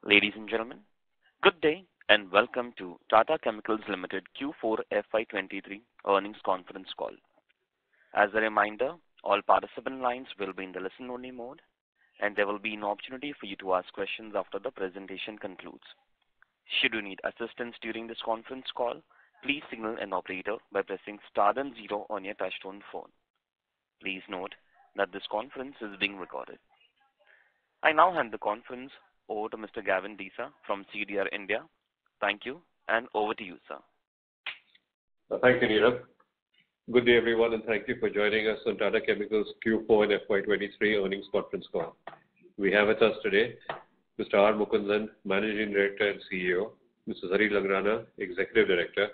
Ladies and gentlemen, good day and welcome to Tata Chemicals Limited Q4 FY23 earnings conference call. As a reminder, all participant lines will be in the listen-only mode, and there will be an opportunity for you to ask questions after the presentation concludes. Should you need assistance during this conference call, please signal an operator by pressing star and 0 on your touchtone phone. Please note that this conference is being recorded. I now hand the conference over to Mr. Gavin Desa from CDR India. Thank you, and over to you, sir. Thank you, Neerav. Good day, everyone, and thank you for joining us on Tata Chemicals Q4 and FY23 earnings conference call. We have with us today Mr. R. Mukundan, Managing Director and CEO, Mr. Hari Langrana, Executive Director,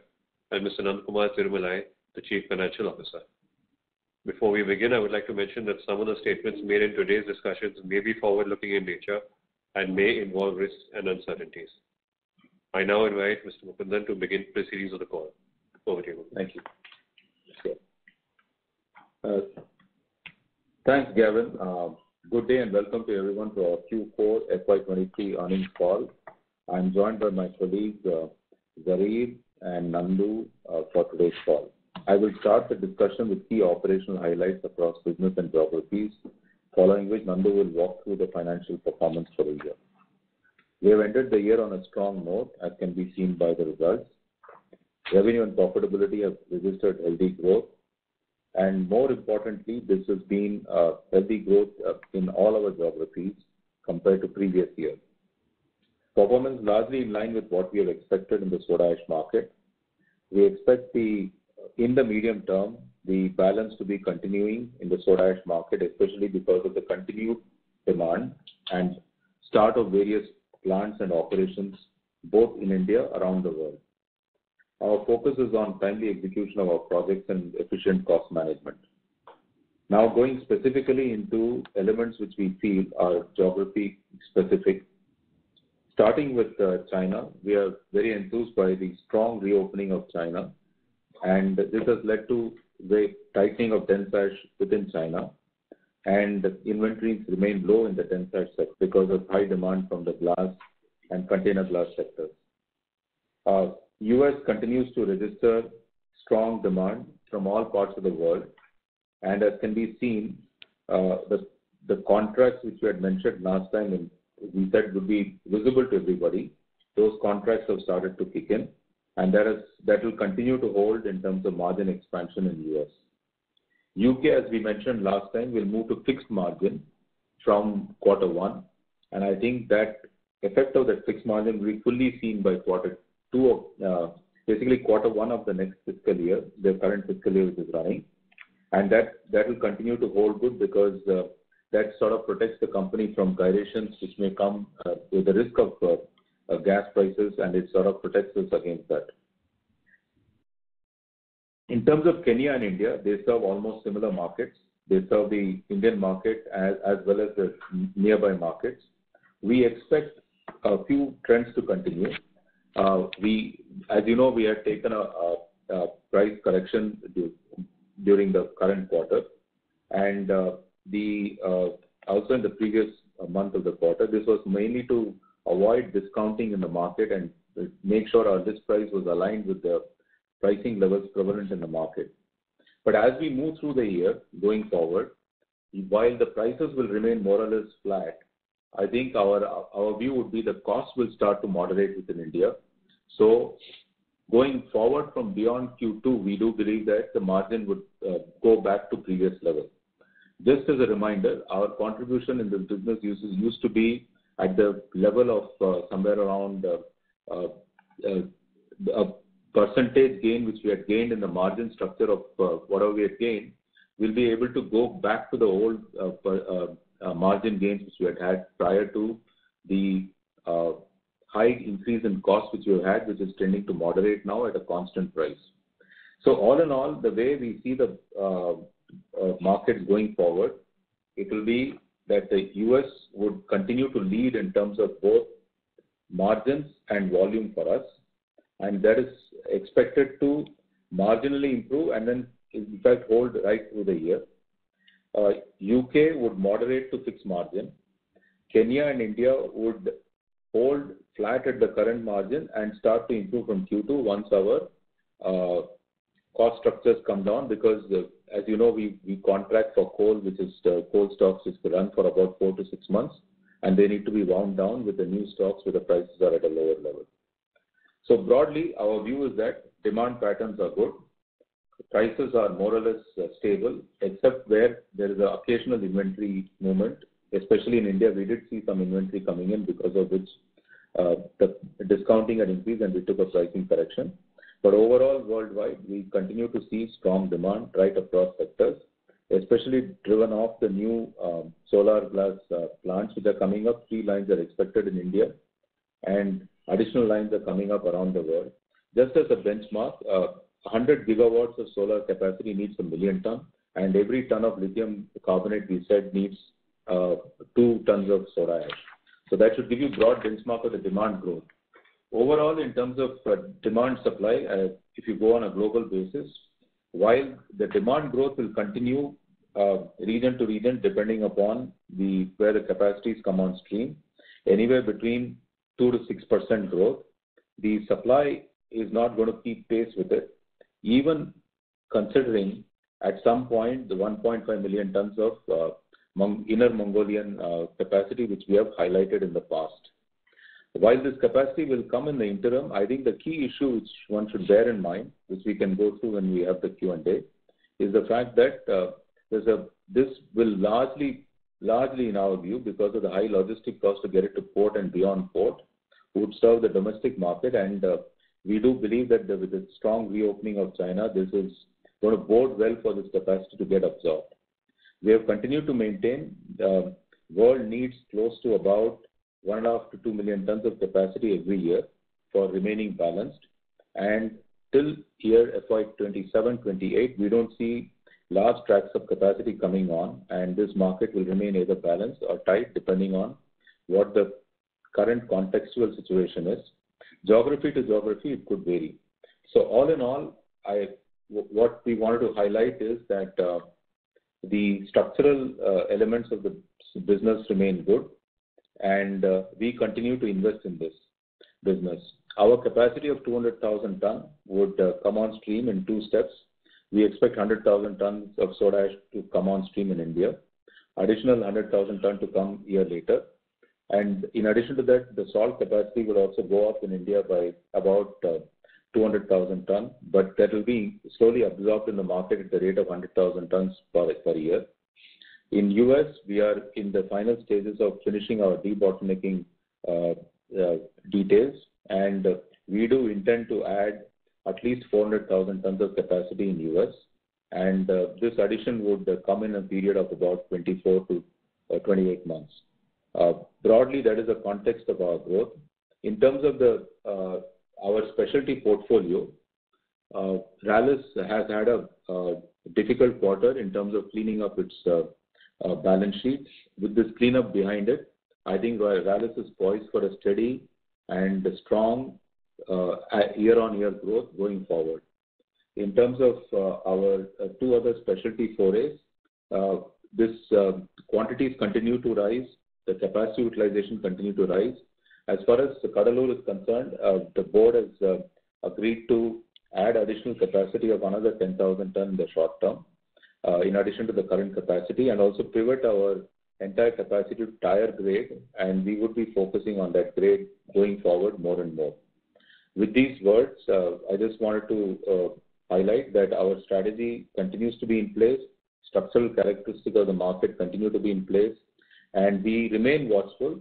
and Mr. Nandakumar Tirumalai, the Chief Financial Officer. Before we begin, I would like to mention that some of the statements made in today's discussions may be forward-looking in nature and may involve risks and uncertainties. I now invite Mr. Mukundan to begin proceedings of the call. Over to you. Thank you. Thanks, Gavin. Good day and welcome to everyone to our Q4 FY23 earnings call. I'm joined by my colleagues Zarir and Nandu for today's call. I will start the discussion with key operational highlights across business and geographies, following which Nandu will walk through the financial performance for the year. We have ended the year on a strong note, as can be seen by the results. Revenue and profitability have registered healthy growth, and more importantly, this has been healthy growth in all our geographies compared to previous years. Performance largely in line with what we have expected in the soda ash market. We expect in the medium term, the balance to be continuing in the soda ash market, especially because of the continued demand and start of various plants and operations both in India around the world. Our focus is on timely execution of our projects and efficient cost management. Now going specifically into elements which we feel are geography specific. Starting with China, we are very enthused by the strong reopening of China, and this has led to the tightening of dense ash within China, and inventories remain low in the dense ash sector because of high demand from the glass and container glass sectors. US continues to register strong demand from all parts of the world, and as can be seen, the contracts which we had mentioned last time and we said would be visible to everybody, those contracts have started to kick in, and that will continue to hold in terms of margin expansion in US. UK, as we mentioned last time, will move to fixed margin from Q1, and I think that effect of that fixed margin will be fully seen by Q2, basically Q1 of the next fiscal year, the current fiscal year which is running, and that will continue to hold good because that sort of protects the company from gyrations which may come with the risk of gas prices, and it sort of protects us against that. In terms of Kenya and India, they serve almost similar markets. They serve the Indian market as well as the nearby markets. We expect a few trends to continue. As you know, we had taken a price correction during the current quarter, and also in the previous month of the quarter. This was mainly to avoid discounting in the market and make sure our list price was aligned with the pricing levels prevalent in the market. But as we move through the year going forward, while the prices will remain more or less flat, I think our view would be the cost will start to moderate within India. So going forward from beyond Q2, we do believe that the margin would go back to previous levels. Just as a reminder, our contribution in this business used to be at the level of somewhere around a percentage gain which we had gained in the margin structure of whatever we had gained. We'll be able to go back to the old margin gains which we had prior to the high increase in cost which we had, which is tending to moderate now at a constant price. So all in all, the way we see the markets going forward, it will be that the US would continue to lead in terms of both margins and volume for us, and that is expected to marginally improve and then in fact hold right through the year. UK would moderate to fixed margin. Kenya and India would hold flat at the current margin and start to improve from Q2 once our cost structures come down, because as you know, we contract for coal, which is coal stocks which run for about 4 to 6 months, and they need to be wound down with the new stocks where the prices are at a lower level. So broadly, our view is that demand patterns are good. Prices are more or less stable, except where there is an occasional inventory movement. Especially in India, we did see some inventory coming in, because of which the discounting had increased and we took a pricing correction. But overall, worldwide, we continue to see strong demand right across sectors, especially driven off the new solar glass plants which are coming up. 3 lines are expected in India, and additional lines are coming up around the world. Just as a benchmark, 100 gigawatts of solar capacity needs 1 million ton, and every ton of lithium carbonate, we said, needs 2 tons of soda ash. So that should give you broad benchmark of the demand growth. Overall, in terms of demand supply, if you go on a global basis, while the demand growth will continue region to region depending upon where the capacities come on stream, anywhere between 2 to 6% growth, the supply is not going to keep pace with it, even considering at some point the 1.5 million tons of inner Mongolian capacity, which we have highlighted in the past. While this capacity will come in the interim, I think the key issue which one should bear in mind, which we can go through when we have the Q&A, is the fact that this will largely in our view, because of the high logistic cost to get it to port and beyond port, would serve the domestic market. And we do believe that with the strong reopening of China, this is going to bode well for this capacity to get absorbed. We have continued to maintain the world needs close to about 1.5 to 2 million tons of capacity every year for remaining balanced. And till year FY27-28, we don't see large tracts of capacity coming on, and this market will remain either balanced or tight depending on what the current contextual situation is. Geography to geography, it could vary. So all in all, what we wanted to highlight is that the structural elements of the business remain good, and we continue to invest in this business. Our capacity of 200,000 ton would come on stream in 2 steps. We expect 100,000 tons of soda ash to come on stream in India, additional 100,000 ton to come a year later. And in addition to that, the salt capacity will also go up in India by about 200,000 ton, but that will be slowly absorbed in the market at the rate of 100,000 tons per year. In US, we are in the final stages of finishing our debottlenecking details, and we do intend to add at least 400,000 tons of capacity in US, and this addition would come in a period of about 24 to 28 months. Broadly, that is the context of our growth. In terms of our specialty portfolio, Rallis has had a difficult quarter in terms of cleaning up its balance sheet. With this cleanup behind it, I think Rallis is poised for a steady and strong year-on-year growth going forward. In terms of our 2 other specialty forays, this quantities continue to rise, the capacity utilization continue to rise. As far as Cuddalore is concerned, the board has agreed to add additional capacity of another 10,000 ton in the short term, in addition to the current capacity, and also pivot our entire capacity to tire grade, and we would be focusing on that grade going forward more and more. With these words, I just wanted to highlight that our strategy continues to be in place, structural characteristics of the market continue to be in place, and we remain watchful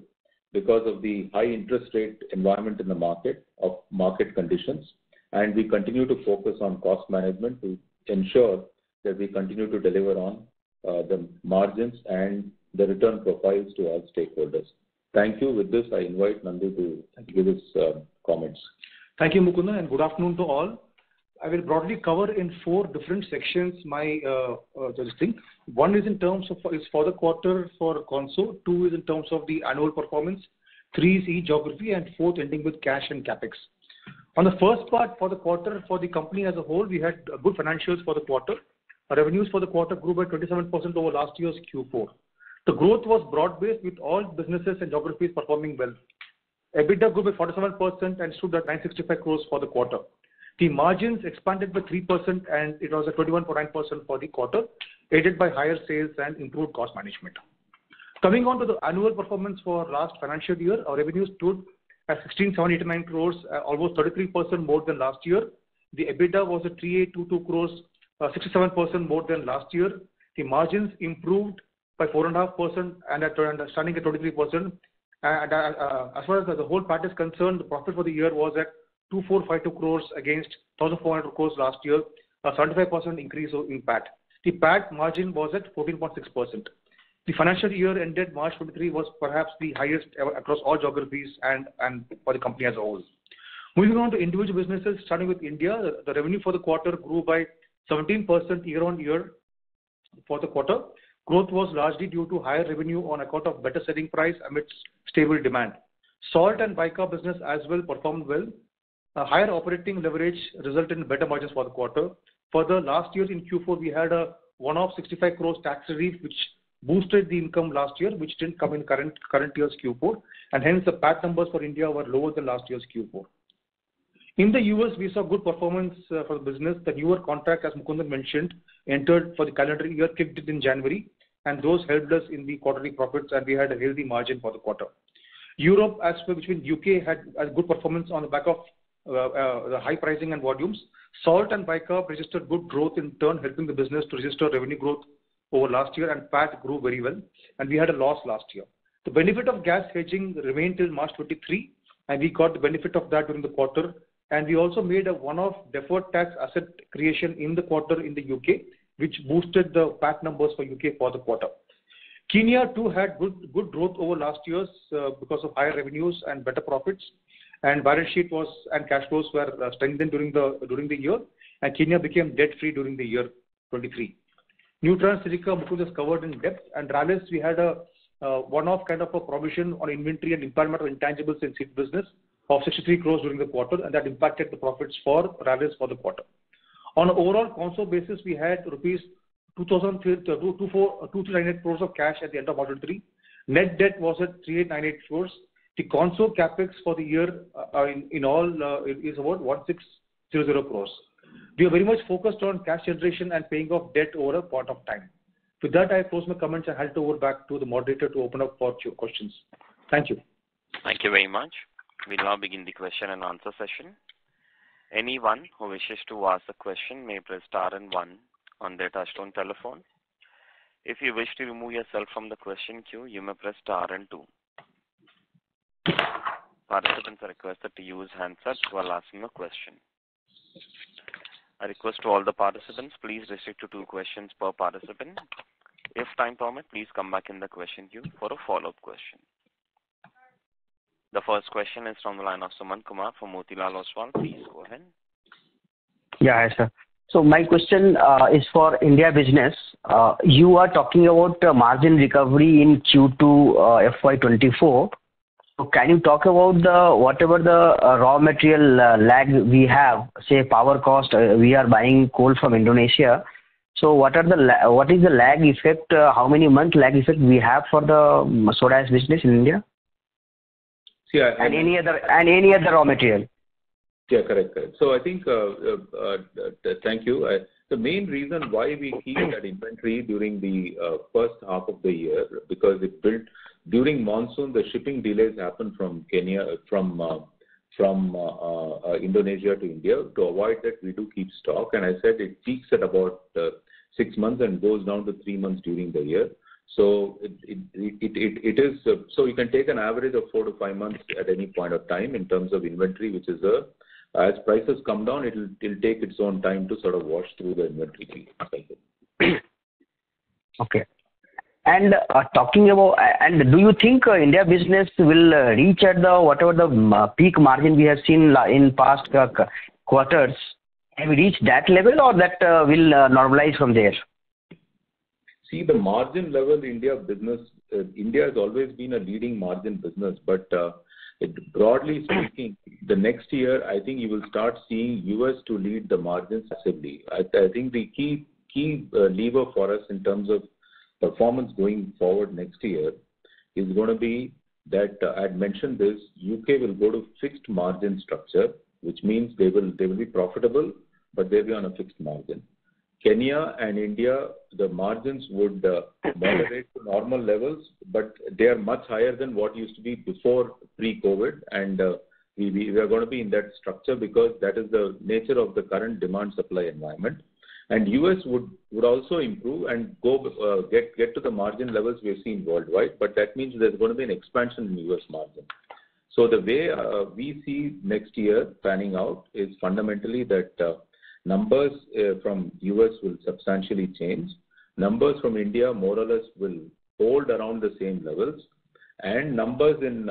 because of the high interest rate environment in the market, of market conditions, and we continue to focus on cost management to ensure that we continue to deliver on the margins and the return profiles to all stakeholders. Thank you. With this, I invite Nandu to give his comments. Thank you, Mukunda, and good afternoon to all. I will broadly cover in 4 different sections my thing. 1 is in terms of is for the quarter for console, 2 is in terms of the annual performance, 3 is each geography, and 4th ending with cash and capex. On the first part for the quarter for the company as a whole, we had good financials for the quarter. Our revenues for the quarter grew by 27% over last year's Q4. The growth was broad-based with all businesses and geographies performing well. EBITDA grew by 47% and stood at 965 crores for the quarter. The margins expanded by 3% and it was at 21.9% for the quarter, aided by higher sales and improved cost management. Coming on to the annual performance for last financial year, our revenue stood at 16,789 crores, almost 33% more than last year. The EBITDA was at 3,822 crores, 67% more than last year. The margins improved by 4.5% and standing at 23%. And as far as the whole part is concerned, the profit for the year was at 2,452 crores against 1,400 crores last year, a 75% increase in PAT. The PAT margin was at 14.6%. The financial year ended March 23 was perhaps the highest ever across all geographies and for the company as a whole. Moving on to individual businesses, starting with India, the revenue for the quarter grew by 17% year on year for the quarter. Growth was largely due to higher revenue on account of better selling price amidst stable demand. Salt and bicarb business as well performed well. A higher operating leverage resulted in better margins for the quarter. Further, last year in Q4, we had a one-off 65 crores tax relief, which boosted the income last year, which didn't come in current year's Q4, and hence the PAT numbers for India were lower than last year's Q4. In the US, we saw good performance for the business. The newer contract, as Mukundan mentioned, entered for the calendar year, kicked it in January, and those helped us in the quarterly profits, and we had a healthy margin for the quarter. Europe, as well, between UK, had a good performance on the back of the high pricing and volumes. Salt and bicarb registered good growth, in turn helping the business to register revenue growth over last year, and PAT grew very well, and we had a loss last year. The benefit of gas hedging remained till March 23, and we got the benefit of that during the quarter. And we also made a one-off deferred tax asset creation in the quarter in the UK, which boosted the PAT numbers for UK for the quarter. Kenya too had good growth over last year's because of higher revenues and better profits. And balance sheet was and cash flows were strengthened during the year, and Kenya became debt-free during the year 23. Nutrans Silica, Mukund has covered in depth, and Rallis, we had a one-off kind of a provision on inventory and impairment of intangibles in seed business of 63 crores during the quarter, and that impacted the profits for Rallis for the quarter. On an overall console basis, we had rupees 2,398 crores of cash at the end of quarter 3. Net debt was at 3,898 crores. The console capex for the year in all is about 1,600 crores. We are very much focused on cash generation and paying off debt over a point of time. With that, I close my comments and hand it over back to the moderator to open up for questions. Thank you. Thank you very much. We'll now begin the question and answer session. Anyone who wishes to ask a question may press star and 1 on their touchtone telephone. If you wish to remove yourself from the question queue, you may press star and 2. Participants are requested to use handsets while asking a question. I request to all the participants, please restrict to 2 questions per participant. If time permit, please come back in the question queue for a follow-up question. The first question is from the line of Sumant Kumar from Motilal Oswal. Please go ahead. Yeah, hi, sir. So my question is for India business. You are talking about margin recovery in Q2 FY24. So can you talk about whatever the raw material lag we have, say power cost, we are buying coal from Indonesia. So what is the lag effect, how many month lag effect we have for the soda ash business in India? Yeah, and any other raw material. Yeah, correct. So I think, thank you. The main reason why we keep that inventory during the first half of the year, because it built during monsoon, the shipping delays happen from Indonesia to India. To avoid that, we do keep stock, and I said it peaks at about 6 months and goes down to 3 months during the year. So it is so you can take an average of 4 to 5 months at any point of time in terms of inventory, which is as prices come down, it'll take its own time to sort of wash through the inventory cycle. Okay. And talking about, and do you think India business will reach at whatever the peak margin we have seen in past quarters? Have we reached that level, or that will normalize from there? See, the margin level India business, India has always been a leading margin business, but broadly speaking, the next year, I think you will start seeing US to lead the margins massively. I think the key lever for us in terms of performance going forward next year is going to be that I had mentioned this, UK will go to fixed margin structure, which means they will be profitable, but they'll be on a fixed margin. Kenya and India, the margins would moderate to normal levels, but they are much higher than what used to be before pre-COVID, and we are going to be in that structure because that is the nature of the current demand-supply environment. And US would also improve and go get to the margin levels we have seen worldwide, but that means there's going to be an expansion in US margin. So the way we see next year panning out is fundamentally that numbers from US will substantially change. Numbers from India more or less will hold around the same levels, and numbers in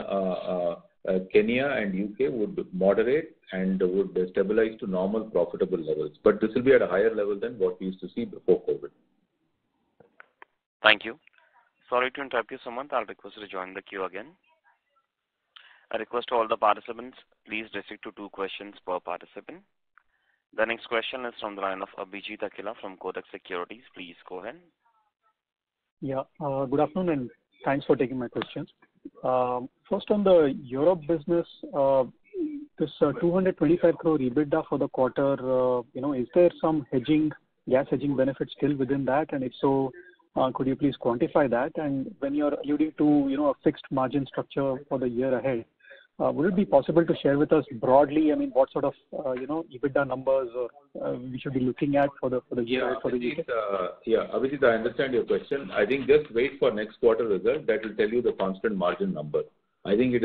Kenya and UK would moderate and would stabilize to normal profitable levels. But this will be at a higher level than what we used to see before COVID. Thank you. Sorry to interrupt you, Sumant. I'll request you to join the queue again. I request all the participants, please restrict to 2 questions per participant. The next question is from the line of Abhijit Akella from Kotak Securities. Please go ahead. Yeah, good afternoon and thanks for taking my questions. First on the Europe business, this 225 crore EBITDA for the quarter, is there some gas hedging benefit still within that? And if so, could you please quantify that? And when you're alluding to, a fixed margin structure for the year ahead, would it be possible to share with us broadly, what sort of, EBITDA numbers we should be looking at for the year for the year? Abhijit, I understand your question. I think just wait for next quarter result. That will tell you the constant margin number. I think we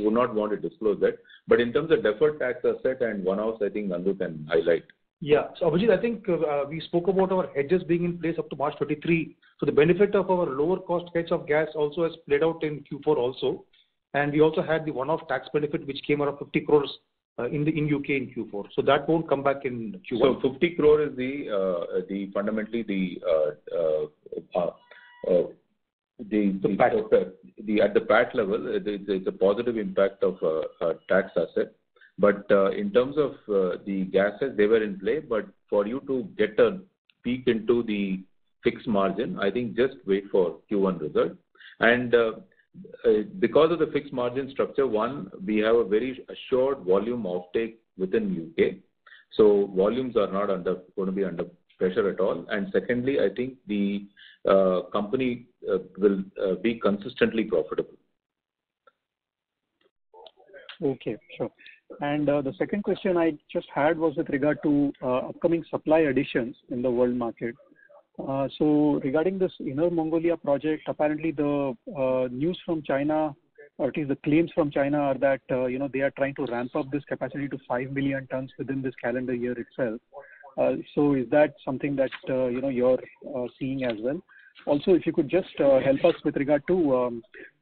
would not want to disclose that. But in terms of deferred tax asset and one-offs, I think Nandu can highlight. Yeah. So Abhijit, I think we spoke about our hedges being in place up to March 23. So the benefit of our lower cost hedge of gas also has played out in Q4 also. And we also had the one-off tax benefit which came around 50 crores in UK in Q4. So that won't come back in Q1. So 50 crore is fundamentally at the PAT level, it's a positive impact of tax asset. But in terms of the gases, they were in play. But for you to get a peek into the fixed margin, I think just wait for Q1 result. And because of the fixed margin structure, one, we have a very assured volume offtake within UK. So volumes are not going to be under pressure at all. And secondly, I think the company will be consistently profitable. Okay, sure. And the second question I just had was with regard to upcoming supply additions in the world market. So regarding this Inner Mongolia project, apparently the news from China, or at least the claims from China are that they are trying to ramp up this capacity to 5 million tons within this calendar year itself. So is that something that you're seeing as well? Also, if you could just help us with regard to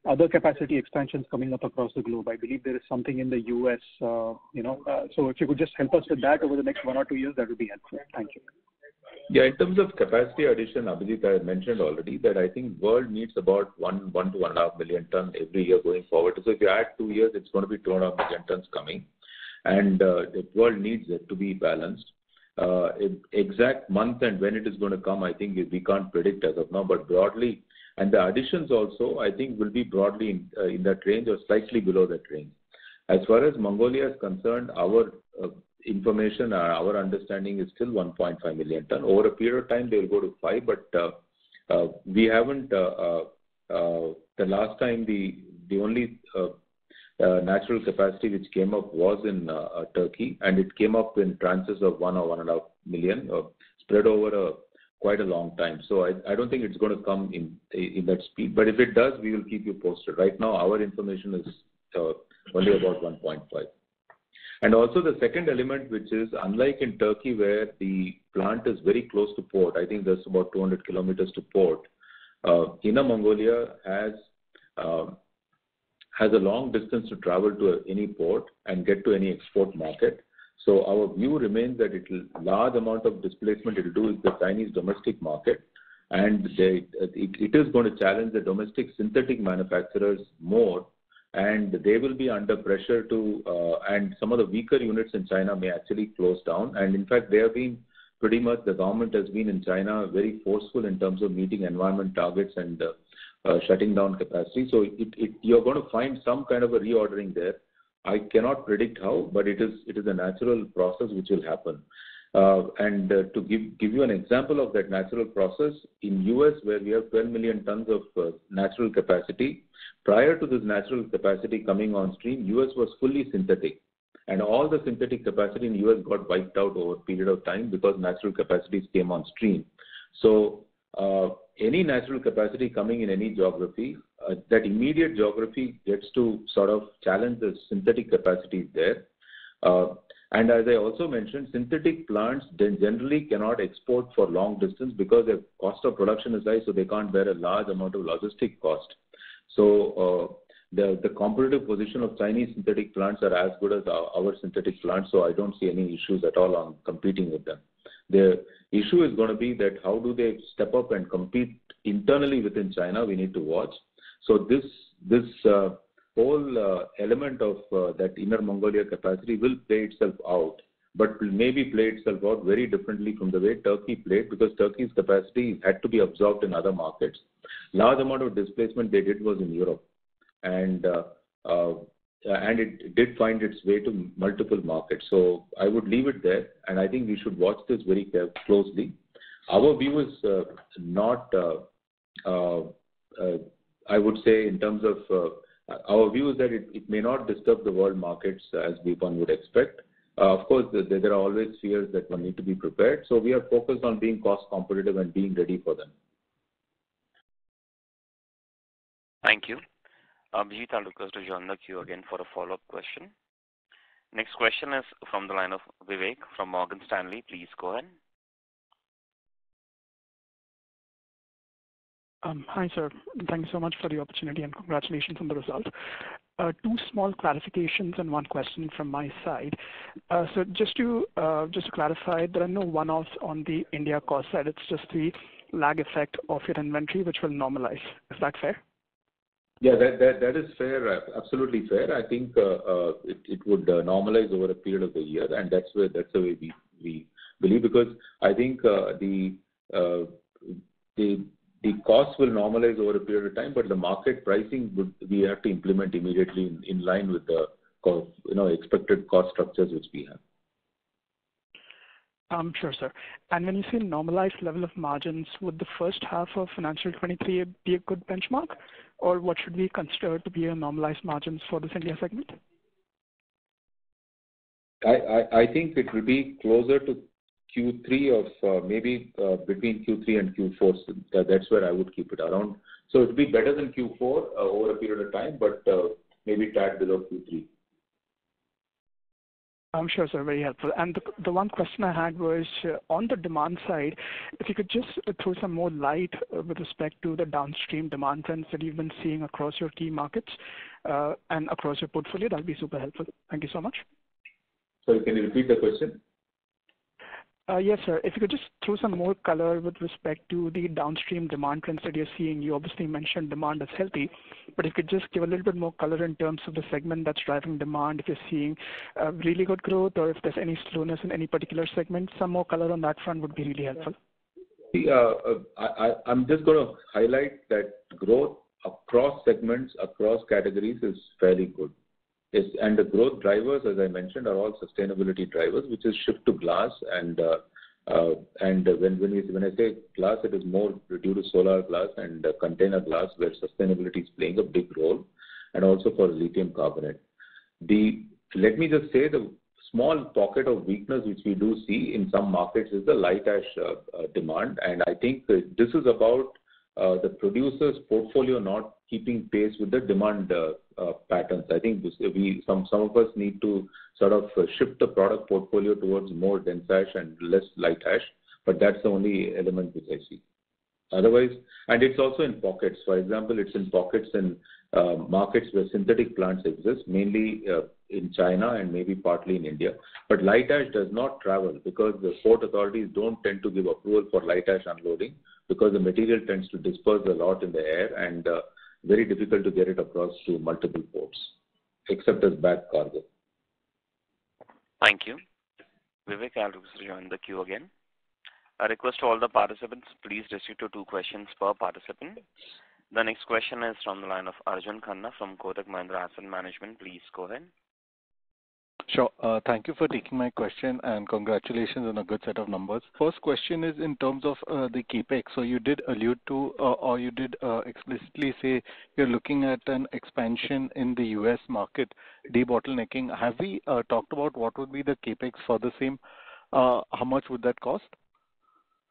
other capacity expansions coming up across the globe. I believe there is something in the US, so if you could just help us with that over the next 1 or 2 years, that would be helpful. Thank you. Yeah, in terms of capacity addition, Abhijit, I mentioned already that I think world needs about 1 to 1.5 million ton every year going forward. So if you add 2 years, it's going to be 2.5 million tons coming. And the world needs it to be balanced. Exact month and when it is going to come, I think we can't predict as of now, but broadly, and the additions also, I think will be broadly in that range or slightly below that range. As far as Mongolia is concerned, our information, our understanding is still 1.5 million ton. Over a period of time, they will go to 5, but we haven't, the last time the only natural capacity which came up was in Turkey, and it came up in tranches of 1 or 1.5 million, spread over quite a long time. So I don't think it's going to come in that speed. But if it does, we will keep you posted. Right now, our information is only about 1.5. And also the second element, which is unlike in Turkey where the plant is very close to port, I think there's about 200 kilometers to port, Inner Mongolia has a long distance to travel to any port and get to any export market. So our view remains that large amount of displacement it will do is the Chinese domestic market, and it is going to challenge the domestic synthetic manufacturers more, and they will be under pressure and some of the weaker units in China may actually close down. And in fact, they have been pretty much, the government has been in China very forceful in terms of meeting environment targets and shutting down capacity. So you're going to find some kind of a reordering there. I cannot predict how, but it is a natural process which will happen. To give you an example of that natural process, in US where we have 12 million tons of natural capacity, prior to this natural capacity coming on stream, US was fully synthetic. And all the synthetic capacity in US got wiped out over a period of time because natural capacities came on stream. So any natural capacity coming in any geography, that immediate geography gets to sort of challenge the synthetic capacities there. And as I also mentioned, synthetic plants then generally cannot export for long distance because their cost of production is high, so they can't bear a large amount of logistic cost. So the competitive position of Chinese synthetic plants are as good as our synthetic plants, so I don't see any issues at all on competing with them. The issue is going to be that how do they step up and compete internally within China, we need to watch. So this whole element of that Inner Mongolia capacity will play itself out, but will maybe play itself out very differently from the way Turkey played, because Turkey's capacity had to be absorbed in other markets. Large amount of displacement they did was in Europe, and it did find its way to multiple markets. So I would leave it there, and I think we should watch this very closely. Our view is not, I would say, in terms of our view is that it may not disturb the world markets as one would expect. Of course, there are always fears that one need to be prepared. So we are focused on being cost competitive and being ready for them. Thank you. Abhijit, I'll request to join the queue again for a follow-up question. Next question is from the line of Vivek from Morgan Stanley. Please go ahead. Hi, sir. Thank you so much for the opportunity and congratulations on the result. Two small clarifications and one question from my side. So just to clarify, there are no one-offs on the India cost side. It's just the lag effect of your inventory, which will normalize. Is that fair? Yeah, that is fair. Absolutely fair. I think it would normalize over a period of the year, and that's the way we believe, because I think the costs will normalize over a period of time, but the market pricing we have to implement immediately in line with the expected cost structures which we have. Sure, sir. And when you say normalized level of margins, would the first half of financial 23 be a good benchmark, or what should we consider to be a normalized margins for this India segment? I think it will be closer to Q3 of maybe between Q3 and Q4. So that's where I would keep it around. So it will be better than Q4 over a period of time, but maybe tad below Q3. I'm sure, sir. Very helpful. And the one question I had was on the demand side, if you could just throw some more light with respect to the downstream demand trends that you've been seeing across your key markets and across your portfolio, that would be super helpful. Thank you so much. Sorry, can you repeat the question? Yes, sir. If you could just throw some more color with respect to the downstream demand trends that you're seeing. You obviously mentioned demand is healthy, but if you could just give a little bit more color in terms of the segment that's driving demand, if you're seeing really good growth or if there's any slowness in any particular segment, some more color on that front would be really helpful. I'm just going to highlight that growth across segments, across categories is fairly good. And the growth drivers, as I mentioned, are all sustainability drivers, which is shift to glass. And when I say glass, it is more due to solar glass and container glass, where sustainability is playing a big role, and also for lithium carbonate. Let me just say the small pocket of weakness which we do see in some markets is the light ash demand, and I think this is about the producer's portfolio not keeping pace with the demand patterns. I think some of us need to sort of shift the product portfolio towards more dense ash and less light ash, but that's the only element which I see. Otherwise, and it's also in pockets. For example, it's in pockets in markets where synthetic plants exist, mainly in China and maybe partly in India. But light ash does not travel because the port authorities don't tend to give approval for light ash unloading because the material tends to disperse a lot in the air and very difficult to get it across to multiple ports, except as back cargo. Thank you. Vivek, I'll join the queue again. A request to all the participants, please restrict to 2 questions per participant. The next question is from the line of Arjun Khanna from Kotak Mahindra Asset Management. Please go ahead. Sure. Thank you for taking my question and congratulations on a good set of numbers. First question is in terms of the capex. So you did allude to or you did explicitly say you're looking at an expansion in the US market, debottlenecking. Have we talked about what would be the capex for the same? How much would that cost?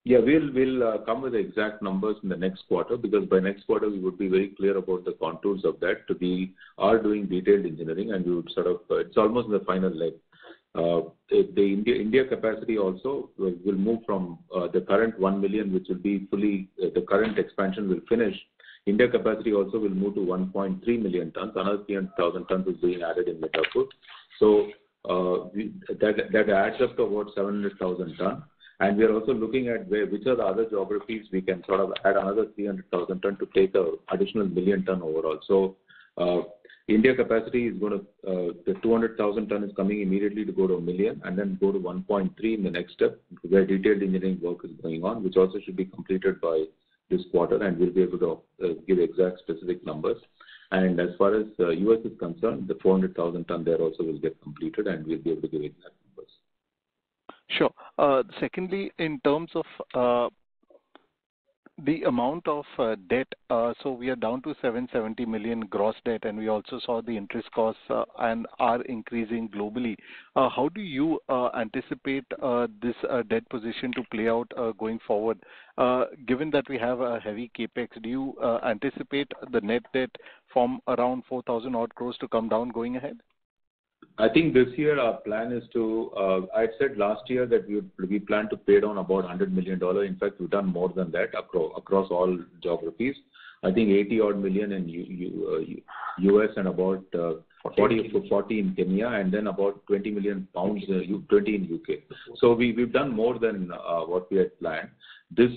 Yeah, we'll come with the exact numbers in the next quarter, because by next quarter we would be very clear about the contours of that. We are doing detailed engineering, and we would sort of, it's almost in the final leg. The India capacity also will move from the current 1 million, which will be fully, the current expansion will finish. India capacity also will move to 1.3 million tons. Another 300,000 tons is being added in Mithapur. So that adds up to about 700,000 tons. And we are also looking at which are the other geographies we can sort of add another 300,000 ton to take an additional million ton overall. So India capacity is going to, the 200,000 ton is coming immediately to go to a million and then go to 1.3 in the next step, where detailed engineering work is going on, which also should be completed by this quarter, and we'll be able to give exact specific numbers. And as far as US is concerned, the 400,000 ton there also will get completed, and we'll be able to give exact numbers. Sure. Secondly, in terms of the amount of debt, so we are down to 770 million gross debt, and we also saw the interest costs and are increasing globally. How do you anticipate this debt position to play out going forward? Given that we have a heavy capex, do you anticipate the net debt from around 4,000 odd crores to come down going ahead? I think this year our plan is to, I said last year that we plan to pay down about $100 million. In fact, we've done more than that across all geographies. I think 80 odd million in US and about 40 in Kenya, and then about 20 million pounds, 20 in UK. So we've done more than what we had planned. This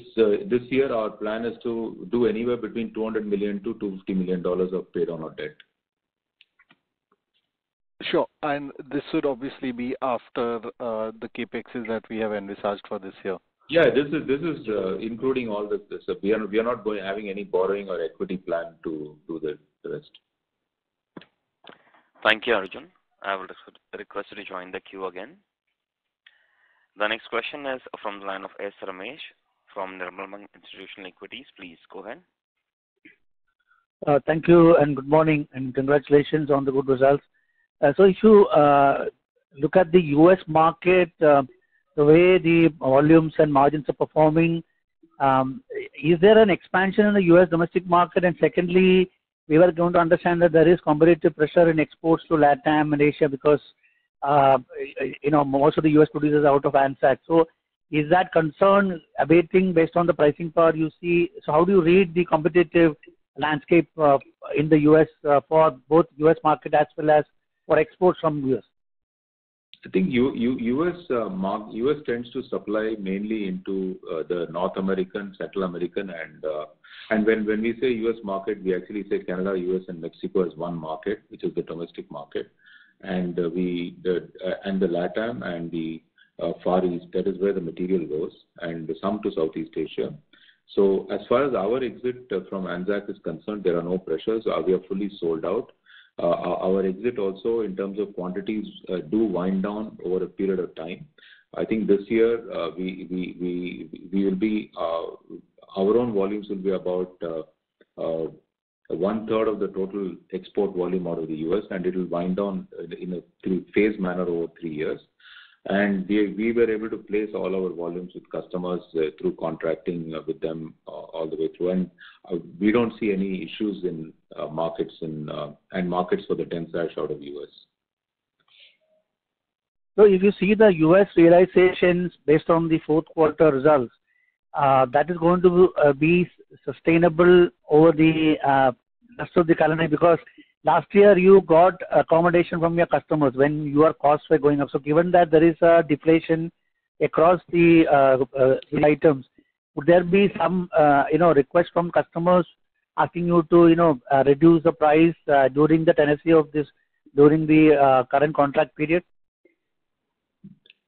year our plan is to do anywhere between $200 million to $250 million of pay down of debt. Sure. And this would obviously be after the capexes that we have envisaged for this year. Yeah, this is including all this. We are not having any borrowing or equity plan to do the rest. Thank you, Arjun. I will request you to join the queue again. The next question is from the line of S. Ramesh from Nirmal Bang Institutional Equities. Please go ahead. Thank you and good morning and congratulations on the good results. So if you look at the US market, the way the volumes and margins are performing, is there an expansion in the US domestic market? And secondly, we were going to understand that there is competitive pressure in exports to LATAM and Asia because, most of the US producers are out of ANSAC. So is that concern abating based on the pricing power you see? So how do you read the competitive landscape in the US for both US market as well as for exports from US? I think US tends to supply mainly into the North American, Central American, and when we say US market, we actually say Canada, US, and Mexico as one market, which is the domestic market, and the LATAM and the Far East, that is where the material goes, and some to Southeast Asia. So as far as our exit from ANZAC is concerned, there are no pressures. We are fully sold out. Our exit also in terms of quantities do wind down over a period of time. I think this year we will be, our own volumes will be about 1/3 of the total export volume out of the US, and it will wind down in a phased manner over 3 years. And we were able to place all our volumes with customers through contracting with them all the way through. And we don't see any issues in markets and markets for the dense ash out of US. So if you see the US realizations based on the fourth quarter results, that is going to be sustainable over the rest of the calendar, because last year you got accommodation from your customers when your costs were going up. So given that there is a deflation across the items, would there be some request from customers asking you to reduce the price during the tenancy of this during the current contract period?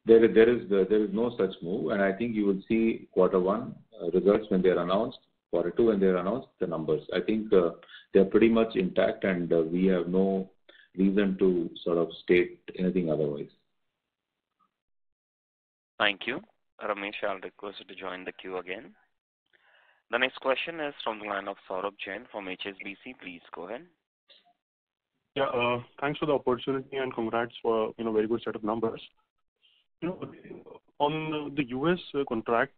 There is no such move, and I think you will see quarter one results when they are announced. Q2 when they announced the numbers. I think they're pretty much intact, and we have no reason to sort of state anything otherwise. Thank you. Ramesh, I'll request you to join the queue again. The next question is from the line of Saurabh Jain from HSBC. Please go ahead. Yeah, thanks for the opportunity and congrats for very good set of numbers. On the US contract,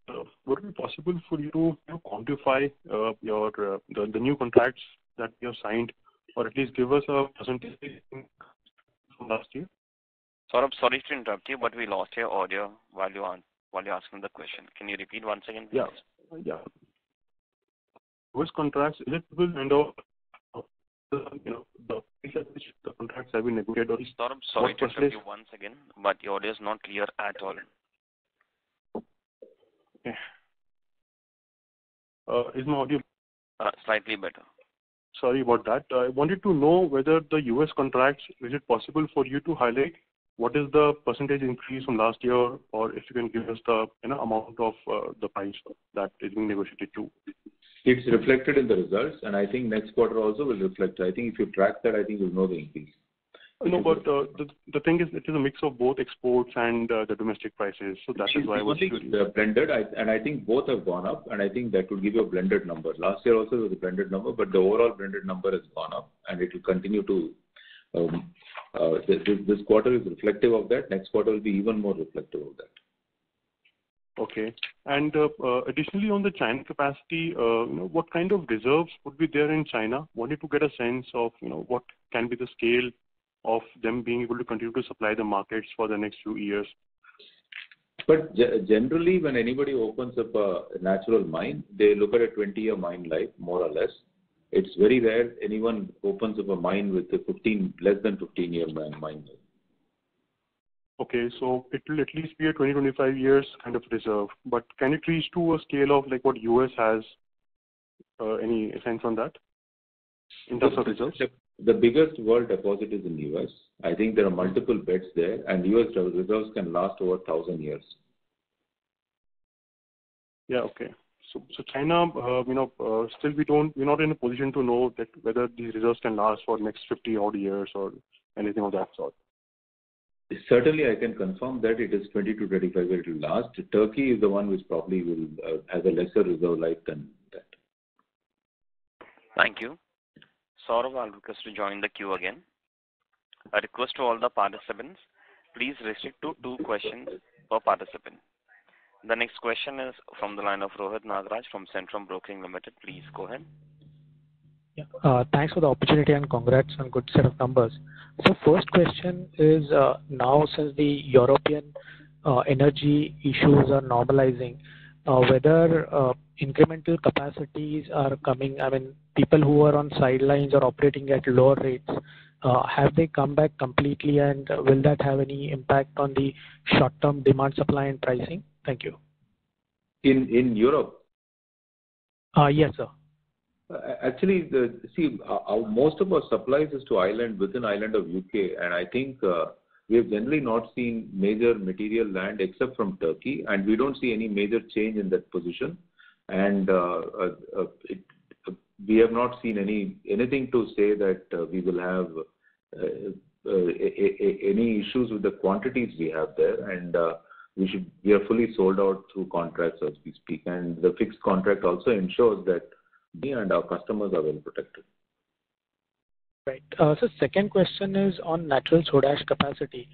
would it be possible for you to quantify your the new contracts that you have signed, or at least give us a percentage from last year? Saurabh, sorry to interrupt you, but we lost your audio while you're asking the question. Can you repeat once again, please? Yeah. US contracts, is it will end up the pace at which the contracts have been negotiated? Or Saurabh, sorry to interrupt you once again, but your audio is not clear at all. Okay. Is my audio slightly better? Sorry about that. I wanted to know whether the US contracts, is it possible for you to highlight what is the percentage increase from last year, or if you can give us the amount of the price that is being negotiated to? It's reflected in the results, and I think next quarter also will reflect. I think if you track that, I think you'll know the increase. No, but the thing is, it is a mix of both exports and the domestic prices. So that is why I was curious. Blended, and I think both have gone up, and I think that would give you a blended number. Last year also was a blended number, but the overall blended number has gone up, and it will continue to. This quarter is reflective of that. Next quarter will be even more reflective of that. Okay. And additionally, on the China capacity, what kind of reserves would be there in China? Wanted to get a sense of what can be the scale of them being able to continue to supply the markets for the next few years. But generally, when anybody opens up a natural mine, they look at a 20-year mine life, more or less. It's very rare anyone opens up a mine with a less than 15-year mine life. Okay, so it will at least be a 20-25 years kind of reserve. But can it reach to a scale of like what US has? Any sense on that in terms of reserves? The biggest world deposit is in US. I think there are multiple beds there, and US reserves can last over 1,000 years. Yeah. Okay. So China, still we're not in a position to know that whether these reserves can last for next 50 odd years or anything of that sort. Certainly, I can confirm that it is 20 to 25 years it will last. Turkey is the one which probably will have a lesser reserve life than that. Thank you. Saurav, I'll request to join the queue again. A request to all the participants, please restrict to 2 questions per participant. The next question is from the line of Rohit Nagraj from Centrum Broking Limited. Please go ahead. Yeah. Thanks for the opportunity and congrats on good set of numbers. So first question is now since the European energy issues are normalizing, whether incremental capacities are coming, I mean, people who are on sidelines or operating at lower rates, have they come back completely, and will that have any impact on the short-term demand, supply and pricing? Thank you. In Europe? Yes, sir. Actually, most of our supplies is to within island of UK, and I think we have generally not seen major material land except from Turkey, and we don't see any major change in that position. And we have not seen anything to say that we will have any issues with the quantities we have there, and we are fully sold out through contracts as we speak, and the fixed contract also ensures that we and our customers are well protected. Right. So second question is on natural soda ash capacity.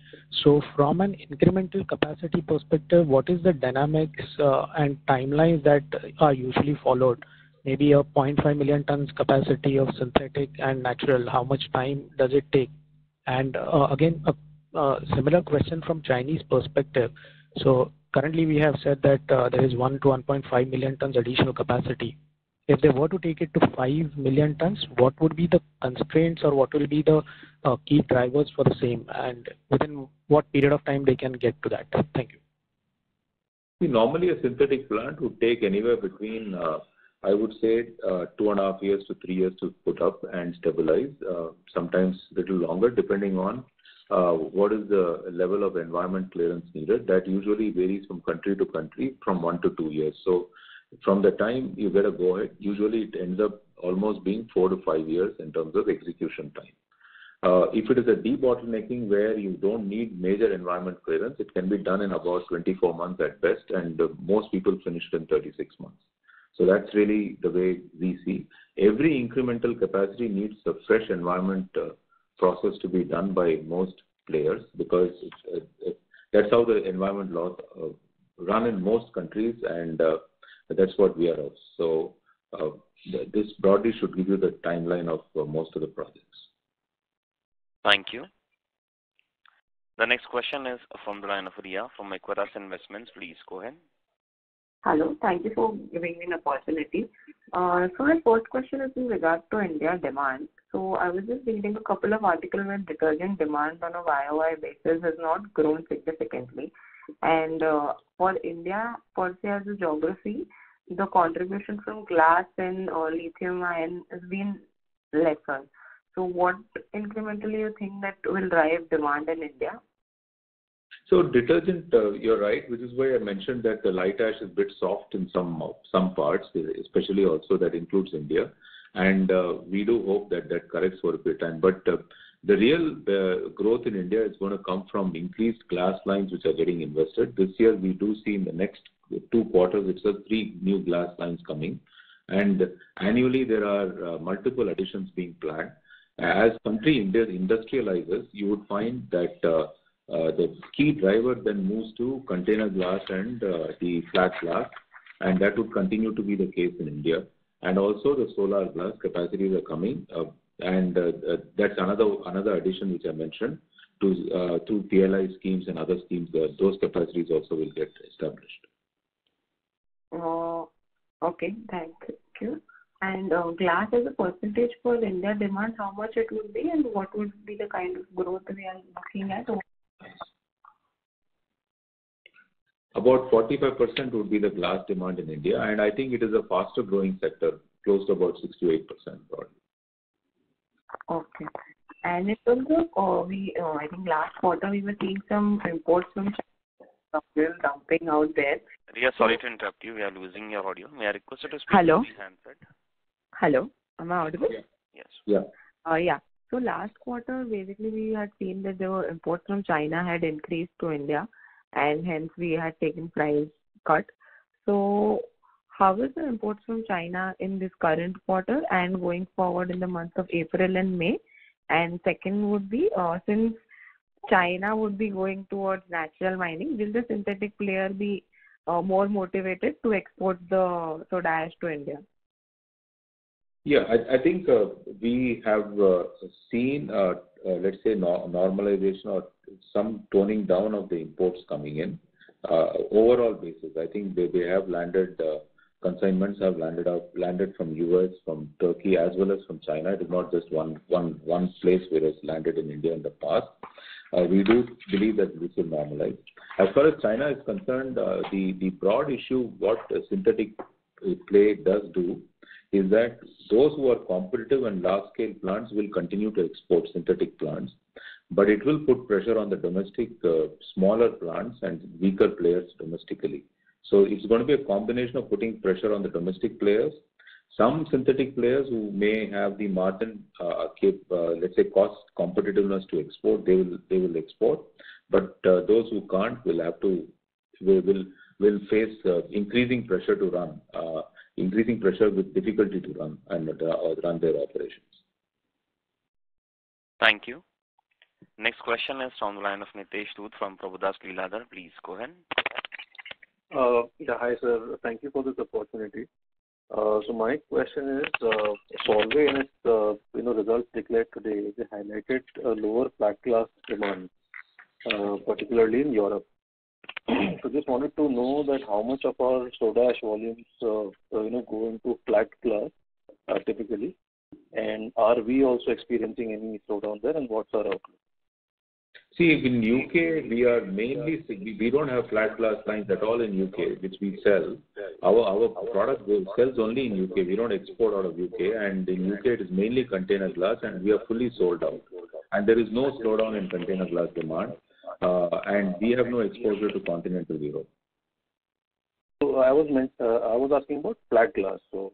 So from an incremental capacity perspective, what is the dynamics and timelines that are usually followed? Maybe a 0.5 million tons capacity of synthetic and natural, how much time does it take? And again, a similar question from Chinese perspective. So currently we have said that there is 1 to 1.5 million tons additional capacity. If they were to take it to 5 million tons, what would be the constraints or what will be the key drivers for the same, and within what period of time they can get to that? Thank you. Normally a synthetic plant would take anywhere between, I would say, 2.5 years to 3 years to put up and stabilize, sometimes a little longer depending on what is the level of environment clearance needed. That usually varies from country to country from 1 to 2 years. So from the time you get a go-ahead, usually it ends up almost being 4 to 5 years in terms of execution time. If it is a debottlenecking where you don't need major environment clearance, it can be done in about 24 months at best, and most people finish it in 36 months. So that's really the way we see. Every incremental capacity needs a fresh environment process to be done by most players, because that's how the environment laws run in most countries, and that's what we are of. So this broadly should give you the timeline of most of the projects. Thank you. The next question is from the line of Ria from Equirus Investments. Please go ahead. Hello. Thank you for giving me an opportunity. So my first question is in regard to India demand. So I was just reading a couple of articles where detergent demand on a YOY basis has not grown significantly. And for India, per se as a geography, the contribution from glass and lithium ion has been lesser. So what incrementally you think that will drive demand in India? So detergent, you're right, which is why I mentioned that the light ash is a bit soft in some parts, especially also that includes India. And we do hope that that corrects for a bit of time. But the real growth in India is going to come from increased glass lines which are getting invested. This year we do see in the next 2 quarters itself 3 new glass lines coming. And annually there are multiple additions being planned. As country industrializes, you would find that the key driver then moves to container glass and the flat glass, and that would continue to be the case in India. And also the solar glass capacities are coming, and that's another addition which I mentioned to PLI schemes and other schemes. Those capacities also will get established. Okay, thank you. And glass as a percentage for India demand, how much it would be, and what would be the kind of growth we are looking at? About 45% would be the glass demand in India, and I think it is a faster growing sector, close to about 6 to 8% broadly. Okay. And in terms of, I think last quarter we were seeing some imports from China dumping out there. Ria, sorry to interrupt you. We are losing your audio. May I request you to speak Hello? to the handset? Hello, am I audible? Yes. Yeah. Yeah. So last quarter, basically, we had seen that the imports from China had increased to India, and hence we had taken price cut. So how is the imports from China in this current quarter and going forward in the month of April and May? And second would be, since China would be going towards natural mining, will the synthetic player be more motivated to export the soda ash to India? Yeah, I think we have seen, let's say, normalization or some toning down of the imports coming in. Overall basis, I think they have landed, consignments have landed from US, from Turkey, as well as from China. It is not just one place where it's landed in India in the past. We do believe that this will normalize. As far as China is concerned, the broad issue, what a synthetic play does do, is that those who are competitive and large-scale plants will continue to export synthetic plants, but it will put pressure on the domestic smaller plants and weaker players domestically. So it's going to be a combination of putting pressure on the domestic players. Some synthetic players who may have the margin, let's say, cost competitiveness to export, they will export, but those who can't will face increasing pressure to run. Increasing pressure with difficulty to run and run their operations. Thank you. Next question is from the line of Nitesh Dhoot from Prabhudas Lilladher. Please go ahead. Yeah, hi sir. Thank you for this opportunity. So my question is, Solvay in its results declared today, they highlighted lower flat glass demand, particularly in Europe. So just wanted to know that how much of our soda ash volumes go into flat glass typically, and are we also experiencing any slowdown there, and what's our outlook? See, in UK, we are mainly, we don't have flat glass lines at all in UK, which we sell. Our product sells only in UK. We don't export out of UK, and in UK it is mainly container glass, and we are fully sold out. And there is no slowdown in container glass demand, and we have no exposure to continental Europe. So I was asking about flat glass. So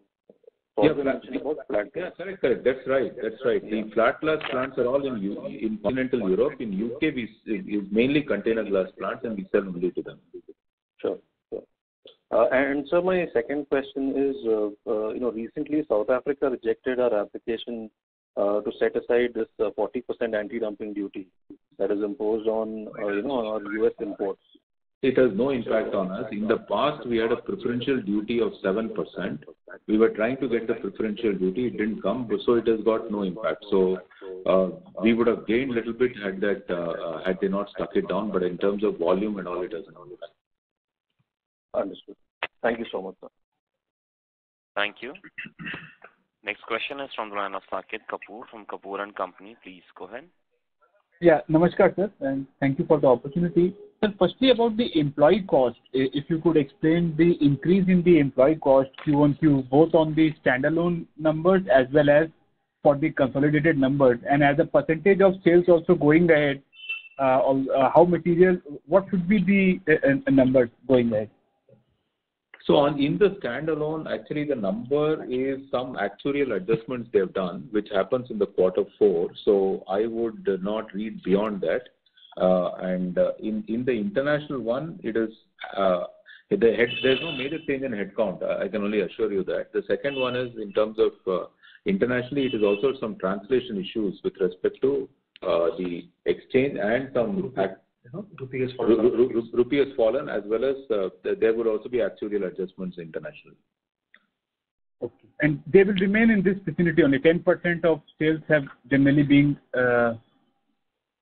Yeah, mentioned about flat glass. yeah, correct. That's right. The flat glass plants are all in continental Europe. In UK, is mainly container glass plants, and we sell only to them. Sure. And so my second question is, recently South Africa rejected our application to set aside this 40% anti-dumping duty that is imposed on, on our US imports. It has no impact on us. In the past, we had a preferential duty of 7%. We were trying to get the preferential duty. It didn't come, so it has got no impact. So we would have gained a little bit had they not stuck it down. But in terms of volume and all, it doesn't have impact. Understood. Thank you so much, sir. Thank you. Next question is from the line of Saket Kapoor from Kapoor and Company. Please go ahead. Yeah, namaskar, sir, and thank you for the opportunity. Sir, firstly about the employee cost, if you could explain the increase in the employee cost Q-on-Q, both on the standalone numbers as well as for the consolidated numbers, and as a percentage of sales also going ahead, what should be the numbers going ahead? So in the standalone, actually the number is some actuarial adjustments they've done, which happens in the quarter 4. So I would not read beyond that. And in the international one, it is there's no major change in headcount. I can only assure you that. The second one is in terms of internationally, it is also some translation issues with respect to the exchange and some Rupee has fallen. as well as there would also be actuarial adjustments internationally. Okay. And they will remain in this vicinity only. 10% of sales have generally been.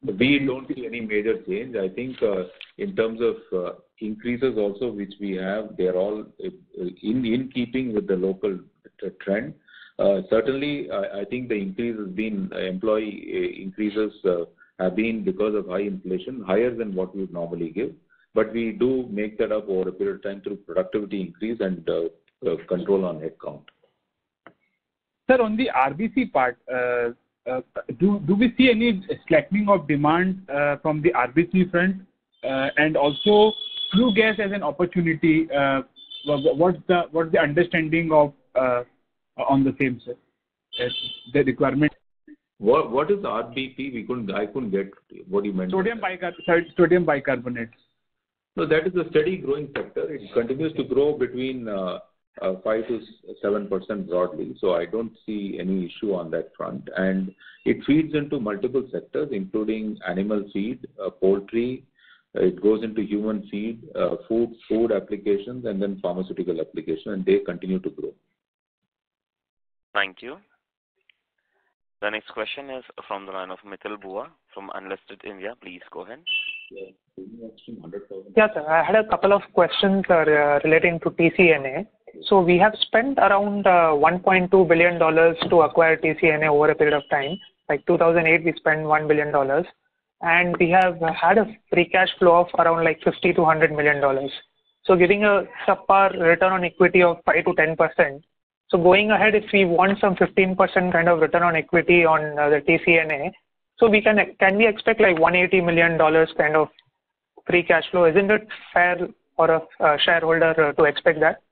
We don't see any major change. I think in terms of increases also which we have, they're all in keeping with the local trend. Certainly, I think the increase has been employee increases have been because of high inflation, higher than what we would normally give. But we do make that up over a period of time through productivity increase and control on headcount. Sir, on the RBC part, do we see any slackening of demand from the RBC front? And also, flue gas as an opportunity, what's the understanding of on the same, sir? The requirement. What is RBP? I couldn't get what you meant. Sodium bicarbonate. So that is a steady growing sector. It continues to grow between 5 to 7% broadly. So I don't see any issue on that front. And it feeds into multiple sectors, including animal feed, poultry. It goes into human feed, food applications, and then pharmaceutical application, and they continue to grow. Thank you. The next question is from the line of Mithil Bua from Unlisted India. Please go ahead. Yes, sir. I had a couple of questions relating to TCNA. So we have spent around $1.2 billion to acquire TCNA over a period of time. Like 2008, we spent $1 billion. And we have had a free cash flow of around like $50 to $100 million. So giving a subpar return on equity of 5 to 10%. So going ahead, if we want some 15% kind of return on equity on the TCNA, so can we expect like $180 million kind of free cash flow? Isn't it fair for a shareholder to expect that?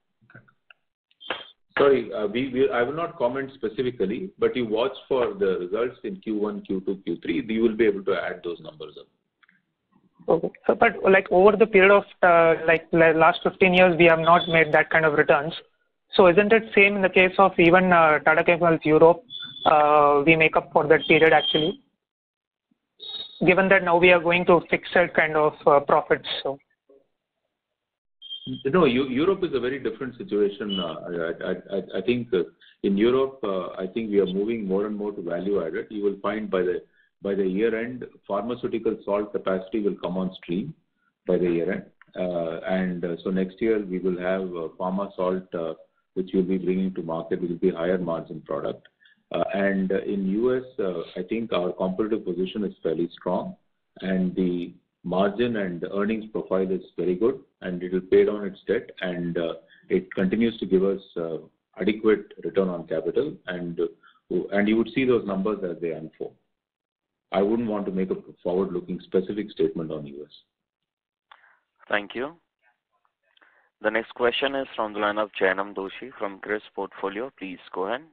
Sorry, I will not comment specifically, but you watch for the results in Q1, Q2, Q3. You will be able to add those numbers up. Okay. So, but like over the period of like last 15 years, we have not made that kind of returns. So isn't it same in the case of even Tata Chemicals Europe? We make up for that period actually, given that now we are going to fixed kind of profits. So. No, Europe is a very different situation. I think in Europe, I think we are moving more and more to value added. You will find by the year end, pharmaceutical salt capacity will come on stream by the year end, and so next year we will have pharma salt which will be bringing to market, which will be higher margin product. And in US, I think our competitive position is fairly strong, and the margin and earnings profile is very good, and it will pay down its debt, and it continues to give us adequate return on capital, and you would see those numbers as they unfold. I wouldn't want to make a forward-looking specific statement on US. Thank you. The next question is from the line of Jainam Doshi from Chris Portfolio. Please go ahead.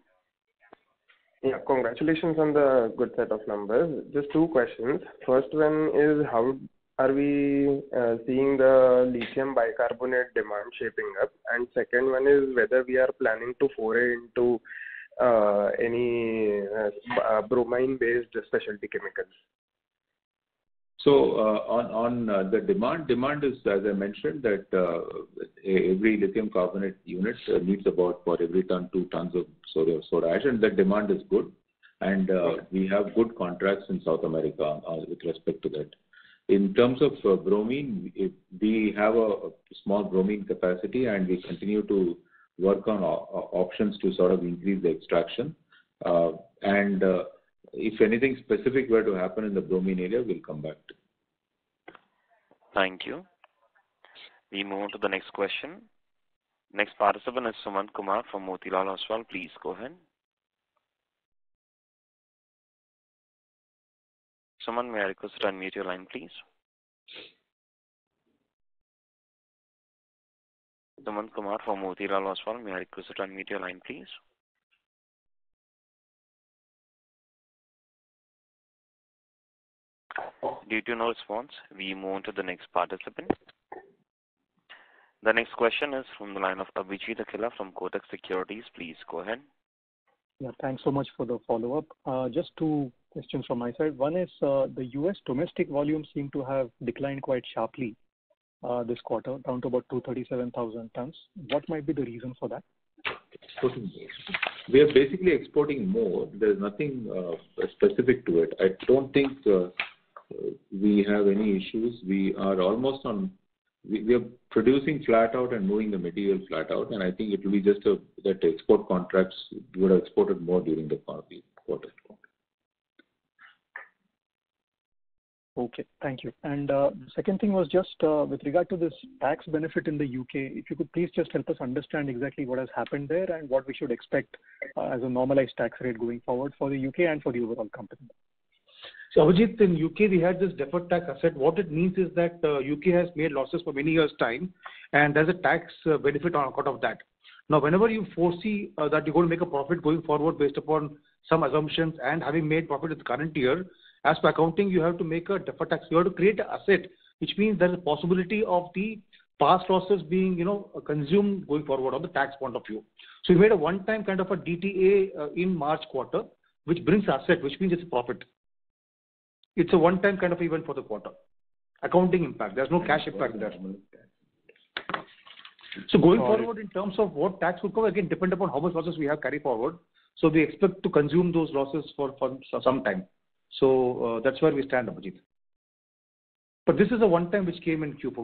Yeah, congratulations on the good set of numbers. Just two questions. First one is how are we seeing the lithium bicarbonate demand shaping up? And second one is whether we are planning to foray into any bromine-based specialty chemicals. So on the demand is, as I mentioned, that every lithium carbonate unit needs about, for every ton, 2 tons of soda ash, and that demand is good. And we have good contracts in South America with respect to that. In terms of bromine, we have a small bromine capacity, and we continue to work on options to sort of increase the extraction. And if anything specific were to happen in the bromine area, we'll come back to. Thank you. We move on to the next question. Next participant is Sumant Kumar from Motilal Oswal. Please go ahead. Sumant, may I request to unmute your line, please? Sumant Kumar from Motilal Oswal, may I request to unmute your line, please? Due to no response, we move on to the next participant. The next question is from the line of Abhijit Akella from Kotak Securities. Please go ahead. Yeah, thanks so much for the follow-up. Just two questions from my side. One is the U.S. domestic volumes seem to have declined quite sharply this quarter, down to about 237,000 tons. What might be the reason for that? We are basically exporting more. There is nothing specific to it. I don't think we have any issues. We are almost on. We are producing flat out and moving the material flat out, and I think it will be just that export contracts would have exported more during the quarter. Okay, thank you. And the second thing was just with regard to this tax benefit in the UK, if you could please just help us understand exactly what has happened there and what we should expect as a normalized tax rate going forward for the UK and for the overall company. So Abhijit, in UK we had this deferred tax asset. What it means is that UK has made losses for many years' time, and there's a tax benefit on account of that. Now, whenever you foresee that you're going to make a profit going forward based upon some assumptions and having made profit in the current year, as per accounting, you have to make a deferred tax. You have to create an asset, which means there is a possibility of the past losses being, consumed going forward on the tax point of view. So we made a one-time kind of a DTA in March quarter, which brings asset, which means it's a profit. It's a one-time kind of event for the quarter. Accounting impact. There's no cash impact there. So going forward, in terms of what tax will cover, again, depend upon how much losses we have carry forward. So we expect to consume those losses for some time. So that's where we stand, Abhijit. But this is a one-time which came in Q4,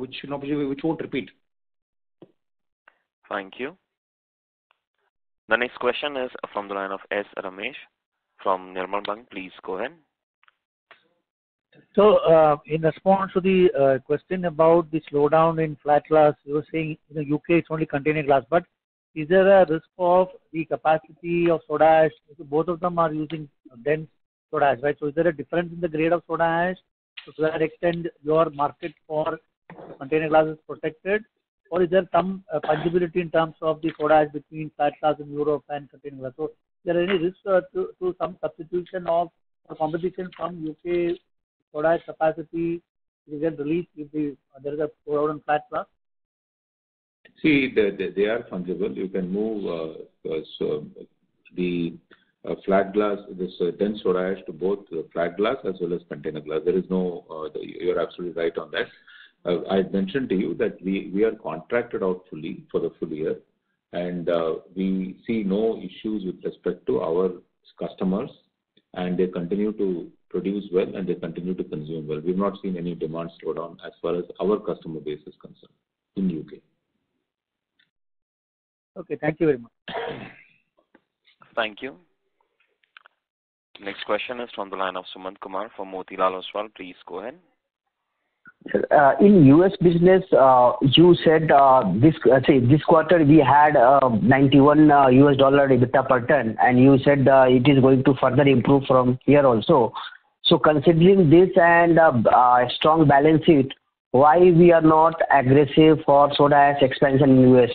which won't repeat. Thank you. The next question is from the line of S. Ramesh from Nirmal Bang. Please go ahead. So, in response to the question about the slowdown in flat glass, you were saying in the UK it's only container glass, but is there a risk of the capacity of soda ash? Both of them are using dense soda ash, right? So, is there a difference in the grade of soda ash? So, to that extent, your market for container glass is protected, or is there some fungibility in terms of the soda ash between flat glass in Europe and container glass? So, is there any risk to some substitution of or competition from UK soda ash capacity will get released if there is a slowdown in flat glass? See, they are fungible. You can move the flat glass, this dense soda ash to both flat glass as well as container glass. There is no, you're absolutely right on that. I mentioned to you that we are contracted out fully for the full year, and we see no issues with respect to our customers, and they continue to produce well and they continue to consume well. We've not seen any demand slowdown as far as our customer base is concerned in UK. Okay, thank you very much. Thank you. Next question is from the line of Sumant Kumar from Motilal Oswal. Please go ahead. In US business, you said this quarter we had $91 EBITDA per ton, and you said it is going to further improve from here also. So considering this and a strong balance sheet, why we are not aggressive for soda ash expansion in US?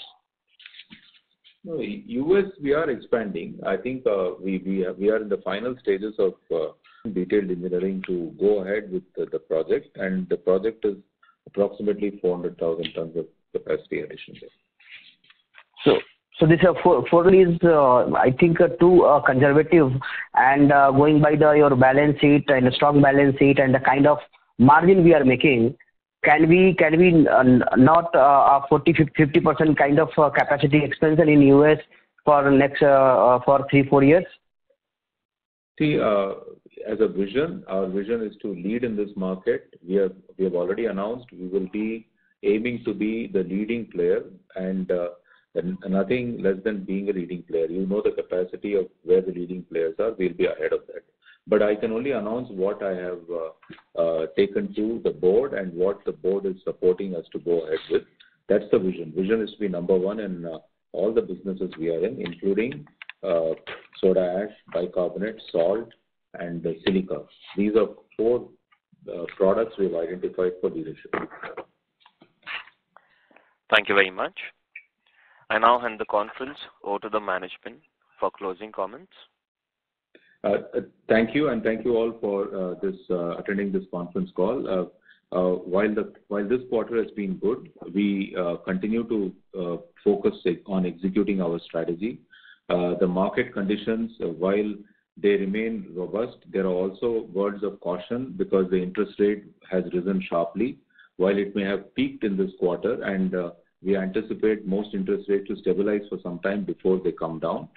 No, US we are expanding. I think we are in the final stages of detailed engineering to go ahead with the project, and the project is approximately 400,000 tons of capacity addition there. So this 4 is, I think, too conservative, and going by your balance sheet and a strong balance sheet and the kind of margin we are making, can we not 40-50% kind of capacity expansion in US for next for 3-4 years? See, as a vision, our vision is to lead in this market. We have already announced we will be aiming to be the leading player, and nothing less than being a leading player. You know the capacity of where the leading players are. We'll be ahead of that. But I can only announce what I have taken to the board and what the board is supporting us to go ahead with. That's the vision. Vision is to be number one in all the businesses we are in, including soda ash, bicarbonate, salt, and silica. These are 4 products we've identified for leadership. Thank you very much. I now hand the conference over to the management for closing comments. Thank you, and thank you all for attending this conference call. While this quarter has been good, we continue to focus on executing our strategy. The market conditions, while they remain robust, there are also words of caution because the interest rate has risen sharply. While it may have peaked in this quarter, and we anticipate most interest rates to stabilize for some time before they come down,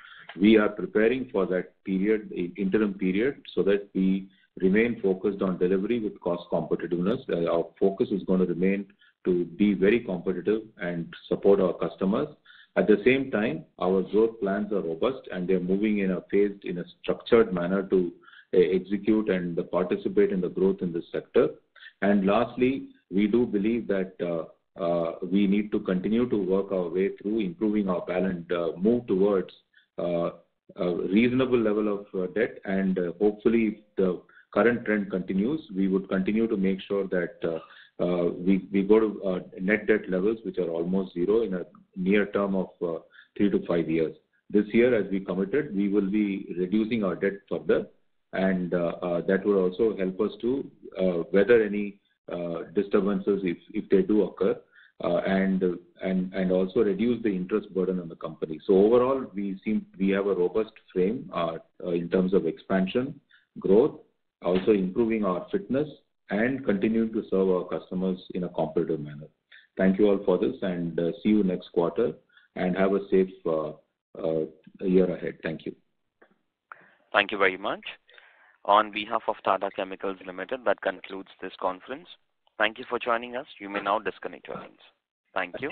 we are preparing for that period, interim period, so that we remain focused on delivery with cost competitiveness. Our focus is going to remain to be very competitive and support our customers. At the same time, our growth plans are robust, and they're moving in a structured manner to execute and participate in the growth in this sector. And lastly, we do believe that we need to continue to work our way through improving our balance, move towards a reasonable level of debt, and hopefully if the current trend continues, we would continue to make sure that we go to net debt levels which are almost zero in a near term of 3 to 5 years. This year, as we committed, we will be reducing our debt further, and that will also help us to weather any disturbances if they do occur, and also reduce the interest burden on the company. So overall, we have a robust frame in terms of expansion, growth, also improving our fitness, and continuing to serve our customers in a competitive manner. Thank you all for this, and see you next quarter, and have a safe year ahead. Thank you. Thank you very much. On behalf of Tata Chemicals Limited, that concludes this conference. Thank you for joining us. You may now disconnect your lines. Thank you.